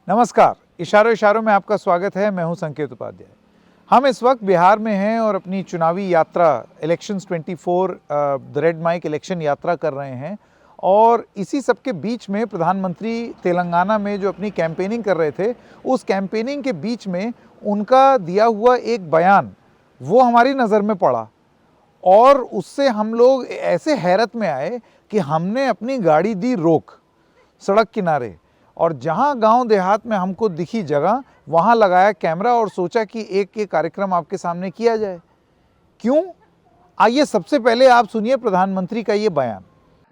नमस्कार, इशारों इशारों में आपका स्वागत है। मैं हूं संकेत उपाध्याय। हम इस वक्त बिहार में हैं और अपनी चुनावी यात्रा elections 24 the red mic election यात्रा कर रहे हैं। और इसी सब के बीच में प्रधानमंत्री तेलंगाना में जो अपनी कैंपेनिंग कर रहे थे, उस कैंपेनिंग के बीच में उनका दिया हुआ एक बयान वो हमारी नज़र में पड़ा और उससे हम लोग ऐसे हैरत में आए कि हमने अपनी गाड़ी दी रोक सड़क किनारे और जहां गांव देहात में हमको दिखी जगह वहां लगाया कैमरा और सोचा कि एक कार्यक्रम आपके सामने किया जाए। क्यों? आइए सबसे पहले आप सुनिए प्रधानमंत्री का ये बयान।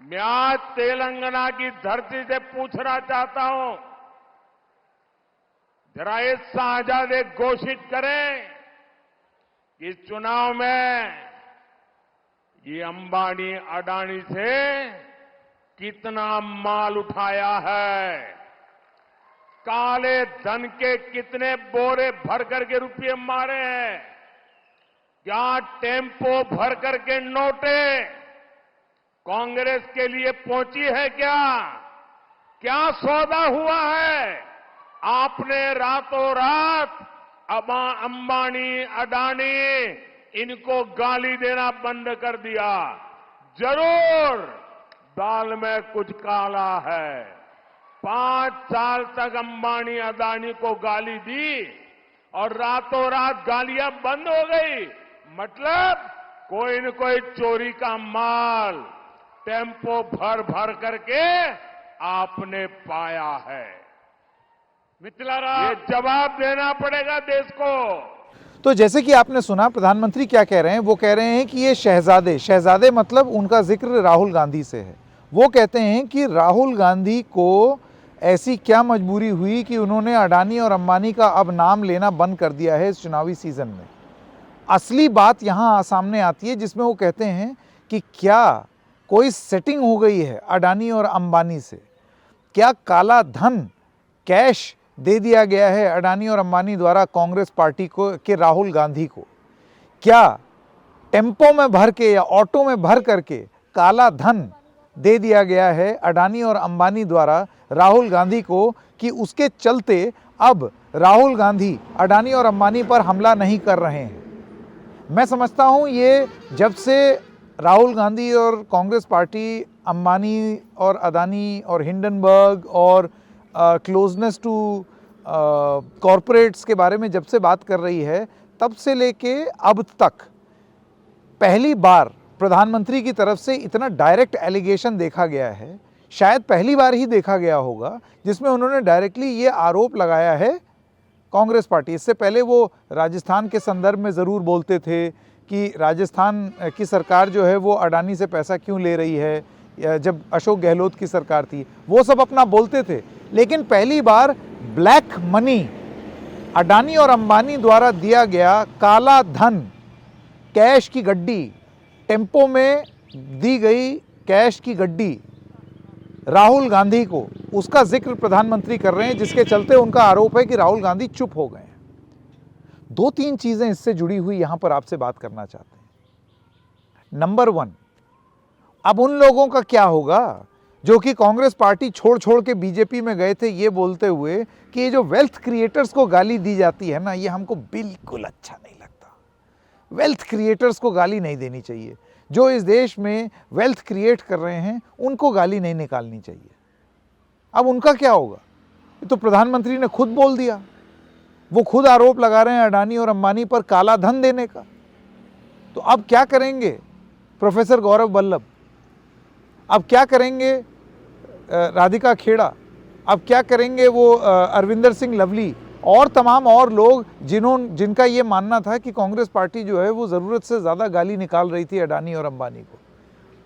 मैं आज तेलंगाना की धरती से पूछना चाहता हूं, जरा ये आजाद घोषित करें कि चुनाव में ये अंबानी अडानी से कितना माल उठाया है, काले धन के कितने बोरे भर करके रुपये मारे हैं, क्या टेम्पो भर करके नोटे कांग्रेस के लिए पहुंची है, क्या सौदा हुआ है। आपने रातों रात अंबानी अडानी इनको गाली देना बंद कर दिया। जरूर दाल में कुछ काला है। 5 साल तक अंबानी अडानी को गाली दी और रातों रात गालियां बंद हो गई। मतलब कोई न कोई चोरी का माल टेम्पो भर भर करके आपने पाया है। ये जवाब देना पड़ेगा देश को। तो जैसे कि आपने सुना प्रधानमंत्री क्या कह रहे हैं, वो कह रहे हैं कि ये शहजादे मतलब उनका जिक्र राहुल गांधी से है। वो कहते हैं कि राहुल गांधी को ऐसी क्या मजबूरी हुई कि उन्होंने अडानी और अंबानी का अब नाम लेना बंद कर दिया है इस चुनावी सीजन में। असली बात यहाँ सामने आती है जिसमें वो कहते हैं कि क्या कोई सेटिंग हो गई है अडानी और अंबानी से, क्या काला धन कैश दे दिया गया है अडानी और अंबानी द्वारा कांग्रेस पार्टी को के राहुल गांधी को, क्या टेम्पो में भर के या ऑटो में भर करके काला धन दे दिया गया है अडानी और अंबानी द्वारा राहुल गांधी को कि उसके चलते अब राहुल गांधी अडानी और अंबानी पर हमला नहीं कर रहे हैं। मैं समझता हूं ये जब से राहुल गांधी और कांग्रेस पार्टी अंबानी और अडानी और हिंडनबर्ग और क्लोजनेस टू कॉरपोरेट्स के बारे में जब से बात कर रही है, तब से लेके अब तक पहली बार प्रधानमंत्री की तरफ से इतना डायरेक्ट एलिगेशन देखा गया है। शायद पहली बार ही देखा गया होगा जिसमें उन्होंने डायरेक्टली ये आरोप लगाया है कांग्रेस पार्टी। इससे पहले वो राजस्थान के संदर्भ में ज़रूर बोलते थे कि राजस्थान की सरकार जो है वो अडानी से पैसा क्यों ले रही है, जब अशोक गहलोत की सरकार थी वो सब अपना बोलते थे। लेकिन पहली बार ब्लैक मनी अडानी और अंबानी द्वारा दिया गया काला धन, कैश की गड्डी, टेम्पो में दी गई कैश की गड्डी राहुल गांधी को, उसका जिक्र प्रधानमंत्री कर रहे हैं, जिसके चलते उनका आरोप है कि राहुल गांधी चुप हो गए हैं। 2-3 चीजें इससे जुड़ी हुई यहां पर आपसे बात करना चाहते हैं। नंबर 1, अब उन लोगों का क्या होगा जो कि कांग्रेस पार्टी छोड़ के बीजेपी में गए थे ये बोलते हुए कि ये जो वेल्थ क्रिएटर्स को गाली दी जाती है ना, ये हमको बिल्कुल अच्छा नहीं लगता। वेल्थ क्रिएटर्स को गाली नहीं देनी चाहिए। जो इस देश में वेल्थ क्रिएट कर रहे हैं उनको गाली नहीं निकालनी चाहिए। अब उनका क्या होगा? तो प्रधानमंत्री ने खुद बोल दिया, वो खुद आरोप लगा रहे हैं अडानी और अंबानी पर काला धन देने का। तो अब क्या करेंगे प्रोफेसर गौरव वल्लभ? अब क्या करेंगे राधिका खेड़ा? अब क्या करेंगे वो अरविंदर सिंह लवली और तमाम और लोग जिनका ये मानना था कि कांग्रेस पार्टी जो है वो ज़रूरत से ज़्यादा गाली निकाल रही थी अडानी और अंबानी को?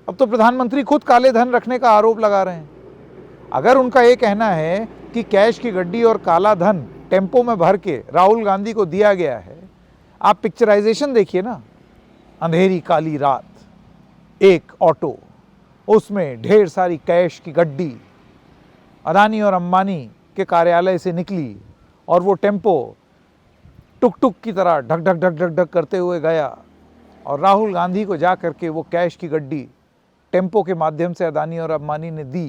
अब तो प्रधानमंत्री खुद काले धन रखने का आरोप लगा रहे हैं। अगर उनका ये कहना है कि कैश की गड्डी और काला धन टेम्पो में भर के राहुल गांधी को दिया गया है, आप पिक्चराइजेशन देखिए ना। अंधेरी काली रात, एक ऑटो, उसमें ढेर सारी कैश की गड्डी अडानी और अंबानी के कार्यालय से निकली और वो टेम्पो टुक टुक की तरह ढक ढक ढक ढक ढक करते हुए गया और राहुल गांधी को जा करके वो कैश की गड्डी टेम्पो के माध्यम से अडानी और अंबानी ने दी।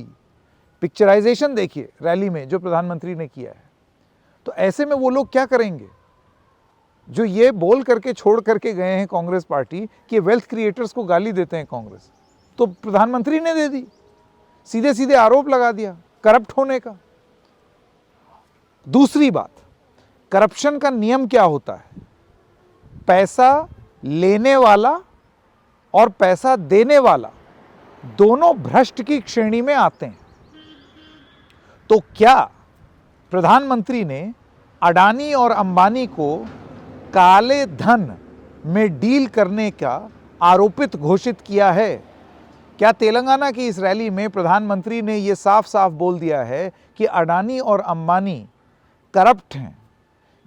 पिक्चराइजेशन देखिए रैली में जो प्रधानमंत्री ने किया है। तो ऐसे में वो लोग क्या करेंगे? जो ये बोल करके छोड़ करके गए हैं कांग्रेस पार्टी कि वेल्थ क्रिएटर्स को गाली देते हैं कांग्रेस, तो प्रधानमंत्री ने दे दी, सीधे सीधे आरोप लगा दिया करप्ट होने का। दूसरी बात, करप्शन का नियम क्या होता है? पैसा लेने वाला और पैसा देने वाला दोनों भ्रष्ट की श्रेणी में आते हैं। तो क्या प्रधानमंत्री ने अडानी और अंबानी को काले धन में डील करने का आरोपित घोषित किया है? क्या तेलंगाना की इस रैली में प्रधानमंत्री ने यह साफ साफ बोल दिया है कि अडानी और अंबानी करप्ट हैं,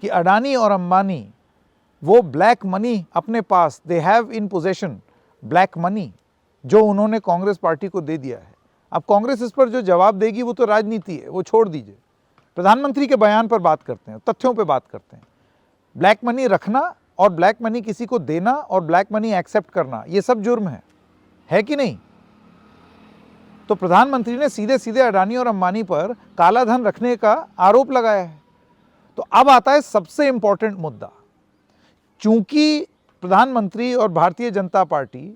कि अडानी और अंबानी वो ब्लैक मनी अपने पास, they have in possession black money, जो उन्होंने कांग्रेस पार्टी को दे दिया है? अब कांग्रेस इस पर जो जवाब देगी वो तो राजनीति है, वो छोड़ दीजिए। प्रधानमंत्री के बयान पर बात करते हैं, तथ्यों पे बात करते हैं। ब्लैक मनी रखना और ब्लैक मनी किसी को देना और ब्लैक मनी एक्सेप्ट करना, ये सब जुर्म है कि नहीं? तो प्रधानमंत्री ने सीधे सीधे अडानी और अंबानी पर काला धन रखने का आरोप लगाया है। तो अब आता है सबसे इंपॉर्टेंट मुद्दा। चूंकि प्रधानमंत्री और भारतीय जनता पार्टी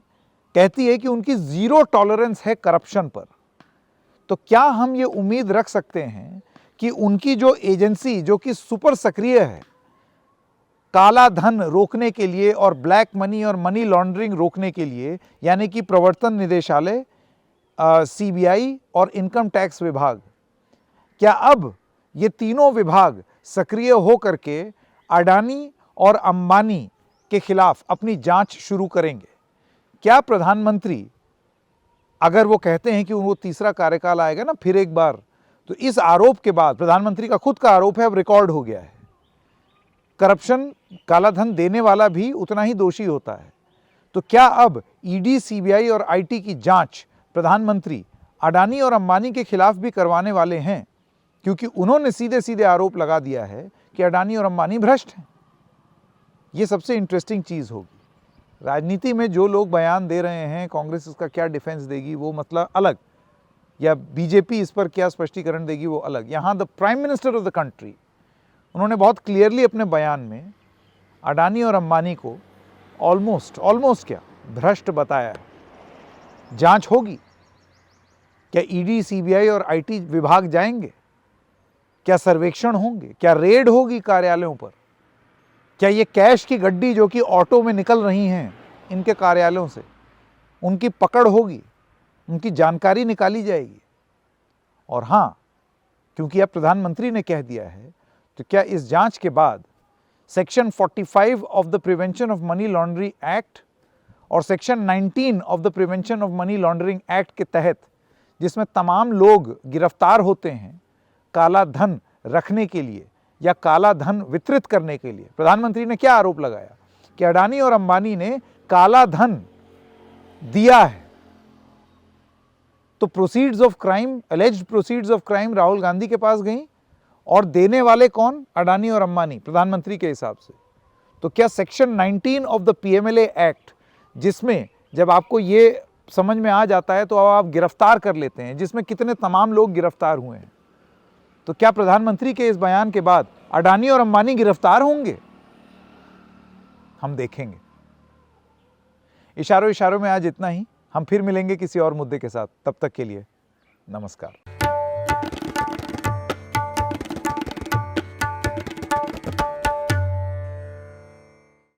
कहती है कि उनकी जीरो टॉलरेंस है करप्शन पर, तो क्या हम ये उम्मीद रख सकते हैं कि उनकी जो एजेंसी, जो कि सुपर सक्रिय है काला धन रोकने के लिए और ब्लैक मनी और मनी लॉन्ड्रिंग रोकने के लिए, यानी कि प्रवर्तन निदेशालय, सीबीआई और इनकम टैक्स विभाग, क्या अब ये तीनों विभाग सक्रिय हो करके अडानी और अंबानी के खिलाफ अपनी जांच शुरू करेंगे? क्या प्रधानमंत्री, अगर वो कहते हैं कि वो तीसरा कार्यकाल आएगा ना फिर एक बार, तो इस आरोप के बाद, प्रधानमंत्री का खुद का आरोप है, अब रिकॉर्ड हो गया है, करप्शन, काला धन देने वाला भी उतना ही दोषी होता है, तो क्या अब ईडी, सीबीआई और आईटी की जांच प्रधानमंत्री अडानी और अंबानी के खिलाफ भी करवाने वाले हैं? क्योंकि उन्होंने सीधे सीधे आरोप लगा दिया है कि अडानी और अंबानी भ्रष्ट हैं। ये सबसे इंटरेस्टिंग चीज होगी। राजनीति में जो लोग बयान दे रहे हैं, कांग्रेस इसका क्या डिफेंस देगी वो मतलब अलग, या बीजेपी इस पर क्या स्पष्टीकरण देगी वो अलग। यहां the prime minister of the country, उन्होंने बहुत क्लियरली अपने बयान में अडानी और अंबानी को ऑलमोस्ट क्या भ्रष्ट बताया है। जांच होगी, क्या ईडी, सीबीआई और आईटी विभाग जाएंगे? क्या सर्वेक्षण होंगे? क्या रेड होगी कार्यालयों पर? क्या ये कैश की गड्डी जो कि ऑटो में निकल रही हैं इनके कार्यालयों से, उनकी पकड़ होगी, उनकी जानकारी निकाली जाएगी? और हां, क्योंकि अब प्रधानमंत्री ने कह दिया है, तो क्या इस जांच के बाद section 45 of the prevention of money laundering act और section 19 of the prevention of money laundering act के तहत, जिसमें तमाम लोग गिरफ्तार होते हैं काला धन रखने के लिए या काला धन वितरित करने के लिए, प्रधानमंत्री ने क्या आरोप लगाया कि अडानी और अंबानी ने काला धन दिया है। तो proceeds of crime, एलिज्ड proceeds of crime Rahul Gandhi के पास गई, और देने वाले कौन? अडानी और अंबानी, प्रधानमंत्री के हिसाब से। तो क्या section 19 of the PMLA act, जिसमें जब आपको ये समझ में आ जाता है तो आप गिरफ्तार कर लेते हैं, जिसमें कितने तमाम लोग गिरफ्तार हुए हैं, तो क्या प्रधानमंत्री के इस बयान के बाद अडानी और अंबानी गिरफ्तार होंगे? हम देखेंगे। इशारों इशारों में आज इतना ही। हम फिर मिलेंगे किसी और मुद्दे के साथ। तब तक के लिए नमस्कार।